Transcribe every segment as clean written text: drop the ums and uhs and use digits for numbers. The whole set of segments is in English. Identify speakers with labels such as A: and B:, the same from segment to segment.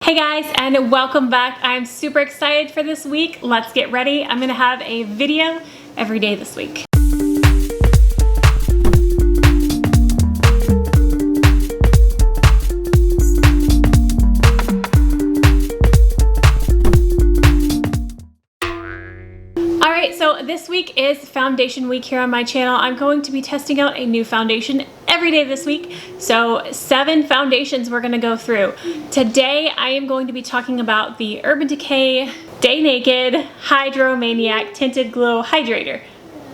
A: Hey guys, and welcome back. I'm super excited for this week. Let's get ready. I'm gonna have a video every day this week. Alright, so this week is foundation week here on my channel. I'm going to be testing out a new foundation every day this week. So 7 foundations we're going to go through. Today I am going to be talking about the Urban Decay Stay Naked Hydromaniac Tinted Glow Hydrator.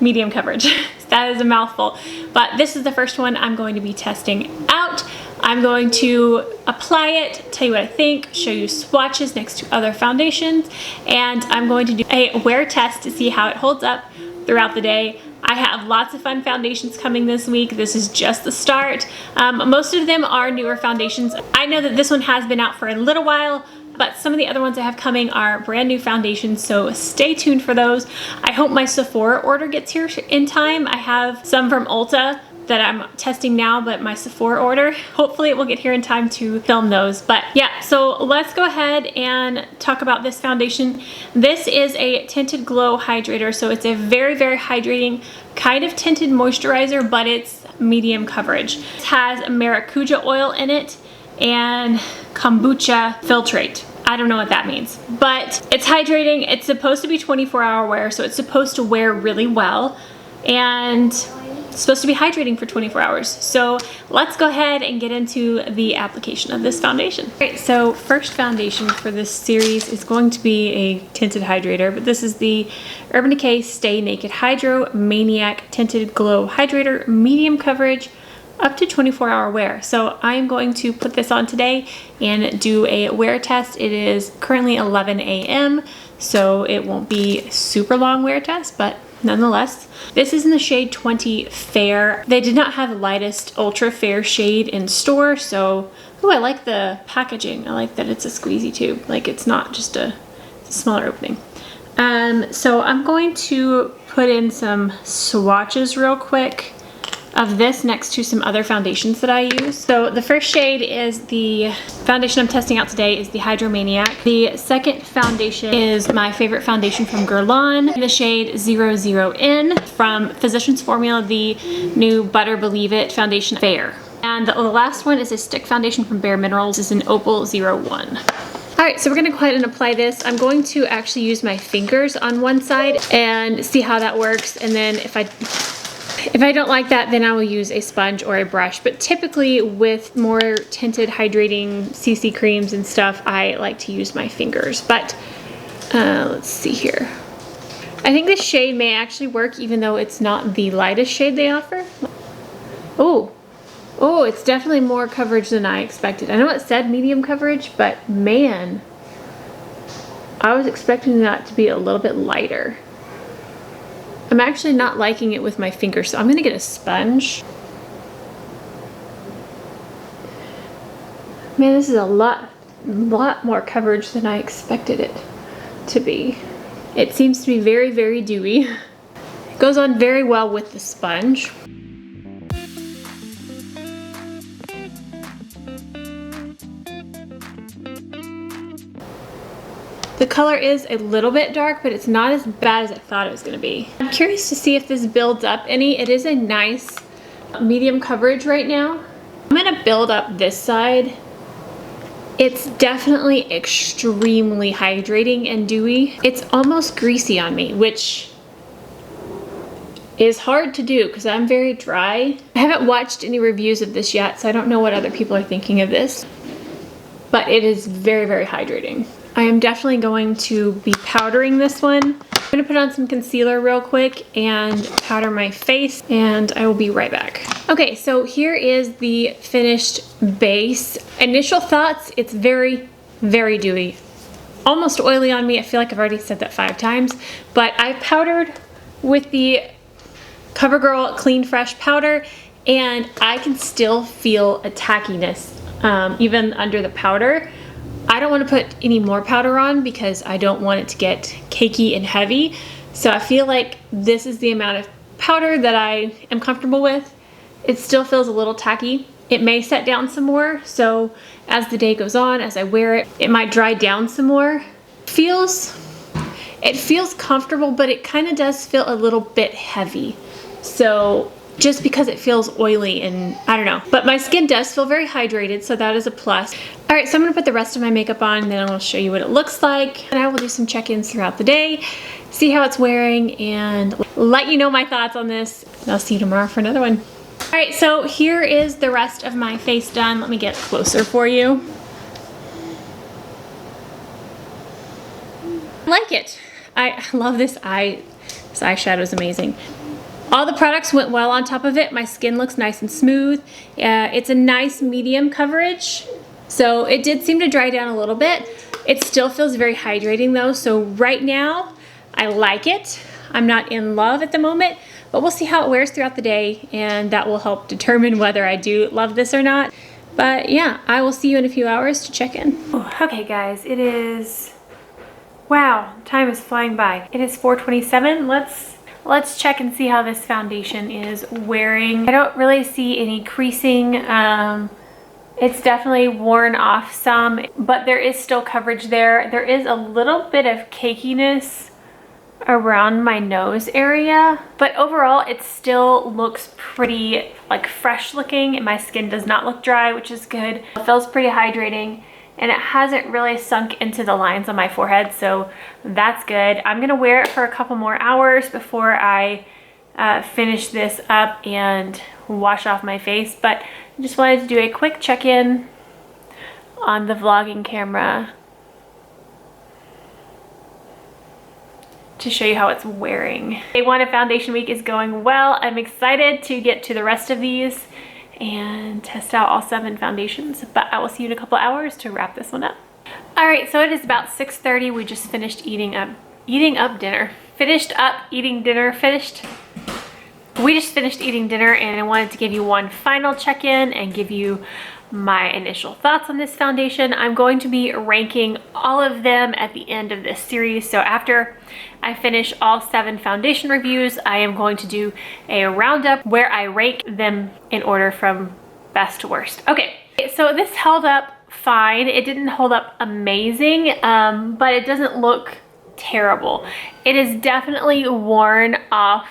A: Medium coverage. That is a mouthful. But this is the first one I'm going to be testing out. I'm going to apply it, tell you what I think, show you swatches next to other foundations, and I'm going to do a wear test to see how it holds up throughout the day. I have lots of fun foundations coming this week. This is just the start. Most of them are newer foundations. I know that this one has been out for a little while, but some of the other ones I have coming are brand new foundations, so stay tuned for those. I hope my Sephora order gets here in time. I have some from Ulta that I'm testing now, but my Sephora order, hopefully it will get here in time to film those. But yeah, so let's go ahead and talk about this foundation. This is a Tinted Glow Hydrator, so it's a very, very hydrating kind of tinted moisturizer, but it's medium coverage. It has maracuja oil in it and kombucha filtrate. I don't know what that means, but it's hydrating. It's supposed to be 24-hour wear, so it's supposed to wear really well, and it's supposed to be hydrating for 24 hours. So let's go ahead and get into the application of this foundation. Alright, so first foundation for this series is going to be a tinted hydrator, but this is the Urban Decay Stay Naked Hydromaniac Tinted Glow Hydrator, medium coverage, up to 24-hour wear. So I'm going to put this on today and do a wear test. It is currently 11 a.m. so it won't be super long wear test, but nonetheless. This is in the shade 20 Fair. They did not have the lightest ultra fair shade in store, so I like the packaging. I like that it's a squeezy tube, like it's not just a smaller opening. So I'm going to put in some swatches real quick of this next to some other foundations that I use. So the first shade is the foundation I'm testing out today is the Hydromaniac. The second foundation is my favorite foundation from Guerlain, the shade 00N from Physicians Formula, the new Butter Believe It foundation Fair. And the last one is a stick foundation from Bare Minerals. This is an Opal 01. Alright, so we're going to go ahead and apply this. I'm going to actually use my fingers on one side and see how that works, and then if I don't like that, then I will use a sponge or a brush. But typically with more tinted hydrating CC creams and stuff, I like to use my fingers. But let's see here. I think this shade may actually work even though it's not the lightest shade they offer. Oh, it's definitely more coverage than I expected. I know it said medium coverage, but man, I was expecting that to be a little bit lighter. I'm actually not liking it with my fingers, so I'm gonna get a sponge. Man, this is a lot more coverage than I expected it to be. It seems to be very, very dewy. It goes on very well with the sponge. The color is a little bit dark, but it's not as bad as I thought it was going to be. I'm curious to see if this builds up any. It is a nice medium coverage right now. I'm going to build up this side. It's definitely extremely hydrating and dewy. It's almost greasy on me, which is hard to do because I'm very dry. I haven't watched any reviews of this yet, so I don't know what other people are thinking of this. But it is very, very hydrating. I am definitely going to be powdering this one. I'm going to put on some concealer real quick and powder my face, and I will be right back. Okay, so here is the finished base. Initial thoughts, it's very, very dewy. Almost oily on me. I feel like I've already said that 5 times, but I powdered with the CoverGirl Clean Fresh powder, and I can still feel a tackiness even under the powder. I don't want to put any more powder on because I don't want it to get cakey and heavy. So I feel like this is the amount of powder that I am comfortable with. It still feels a little tacky, it may set down some more. So as the day goes on, as I wear it, it might dry down some more. It feels comfortable, but it kind of does feel a little bit heavy. So just because it feels oily and I don't know, but my skin does feel very hydrated, so that is a plus. All right, so I'm gonna put the rest of my makeup on and then I'm gonna show you what it looks like. And I will do some check-ins throughout the day, see how it's wearing, and let you know my thoughts on this. And I'll see you tomorrow for another one. All right, so here is the rest of my face done. Let me get closer for you. I like it. I love this eye. This eyeshadow is amazing. All the products went well on top of it. My skin looks nice and smooth. It's a nice medium coverage. So it did seem to dry down a little bit. It still feels very hydrating though. So right now, I like it. I'm not in love at the moment, but we'll see how it wears throughout the day, and that will help determine whether I do love this or not. But yeah, I will see you in a few hours to check in. Okay guys, it is, wow, time is flying by. It is 4:27. Let's check and see how this foundation is wearing. I don't really see any creasing. It's definitely worn off some, but there is still coverage there. There is a little bit of cakiness around my nose area, but overall it still looks pretty like fresh looking, and my skin does not look dry, which is good. It feels pretty hydrating, and it hasn't really sunk into the lines on my forehead, so that's good. I'm gonna wear it for a couple more hours before I finish this up and wash off my face, but I just wanted to do a quick check-in on the vlogging camera to show you how it's wearing. Day one of foundation week is going well. I'm excited to get to the rest of these and test out all 7 foundations, but I will see you in a couple hours to wrap this one up. All right, so it is about 6:30. We just finished eating dinner. We just finished eating dinner, and I wanted to give you one final check-in and give you my initial thoughts on this foundation. I'm going to be ranking all of them at the end of this series. So after I finish all 7 foundation reviews, I am going to do a roundup where I rank them in order from best to worst. Okay, so this held up fine. It didn't hold up amazing, but it doesn't look terrible. It is definitely worn off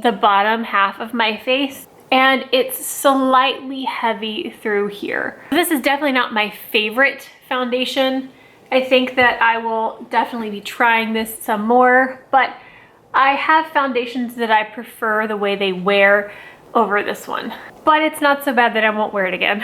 A: the bottom half of my face, and it's slightly heavy through here. This is definitely not my favorite foundation. I think that I will definitely be trying this some more, but I have foundations that I prefer the way they wear over this one. But it's not so bad that I won't wear it again.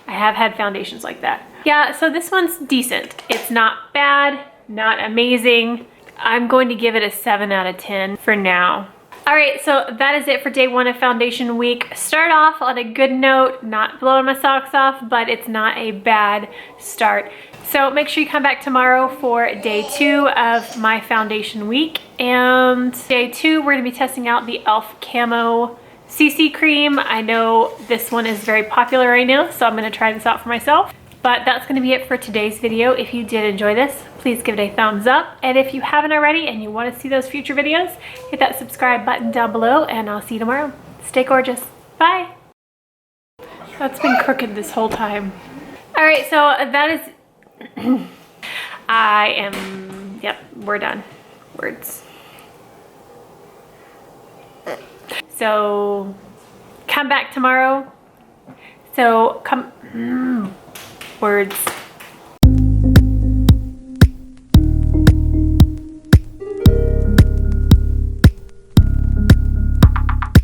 A: I have had foundations like that. Yeah, so this one's decent. It's not bad, not amazing. I'm going to give it a 7 out of 10 for now. All right, so that is it for day one of foundation week. Start off on a good note, not blowing my socks off, but it's not a bad start. So make sure you come back tomorrow for day 2 of my foundation week. And day 2, we're gonna be testing out the e.l.f. Camo CC Cream. I know this one is very popular right now, so I'm gonna try this out for myself. But that's gonna be it for today's video. If you did enjoy this, please give it a thumbs up. And if you haven't already and you wanna see those future videos, hit that subscribe button down below, and I'll see you tomorrow. Stay gorgeous, bye. That's been crooked this whole time. All right, so that is, yep, we're done. Words. So come back tomorrow. So words.